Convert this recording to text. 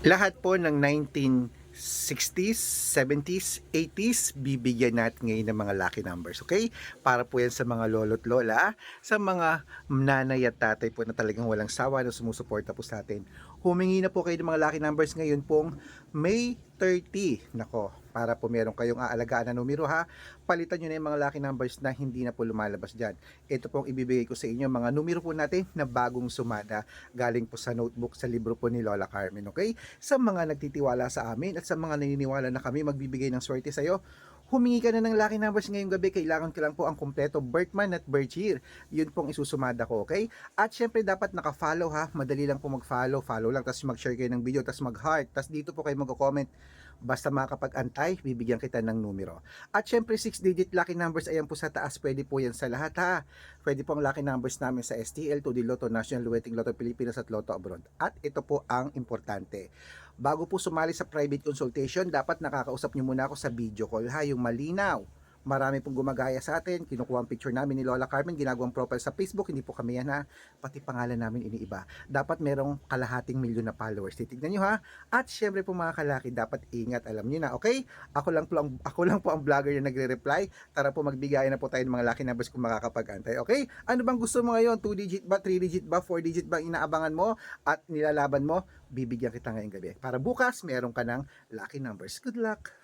Lahat po ng 1960s, 70s, 80s, bibigyan natin ngayon ng mga lucky numbers, okay? Para po yan sa mga lolo't lola, sa mga nanay at tatay po na talagang walang sawa na sumusuporta po sa atin. Humingi na po kayo ng mga lucky numbers ngayon pong May 30. Nako, para po meron kayong aalagaan na numero ha. Palitan nyo na yung mga lucky numbers na hindi na po lumalabas dyan. Ito pong ibibigay ko sa inyo, mga numero po natin na bagong sumada galing po sa notebook sa libro po ni Lola Carmen, okay? Sa mga nagtitiwala sa amin at sa mga naniniwala na kami magbibigay ng swerte sa'yo, humingi ka na ng lucky numbers ngayong gabi. Kailangan ko lang po ang kumpleto birth month at birth year. Yun pong isusumada ko, okay? At syempre dapat naka-follow ha. Madali lang po mag-follow. Follow lang, tapos mag-share kayo ng video, tapos mag-heart. Tapos dito po kayo mag-comment. Basta makakapag-antay, bibigyan kita ng numero. At syempre 6-digit lucky numbers, ayan po sa taas. Pwede po yan sa lahat ha. Pwede po ang lucky numbers namin sa STL, 2D Lotto, National Luweting Lotto Pilipinas at Lotto Abroad. At ito po ang importante. Bago po sumali sa private consultation, dapat nakakausap nyo muna ako sa video call ha, yung malinaw. Marami pong gumagaya sa atin, kinukuha ang picture namin ni Lola Carmen, ginagawang profile sa Facebook, hindi po kami yan ha, pati pangalan namin iniiba. Dapat merong kalahating milyon na followers, titignan nyo ha. At syempre po mga kalaki, dapat ingat, alam nyo na, okay? Ako lang po ang vlogger na nagre-reply. Tara po, magbigay na po tayo ng mga lucky numbers kung makakapag-antay, okay? Ano bang gusto mo ngayon? 2 digit ba, 3 digit ba, 4 digit ba inaabangan mo at nilalaban mo? Bibigyan kita ngayong gabi. Para bukas, meron ka ng lucky numbers. Good luck!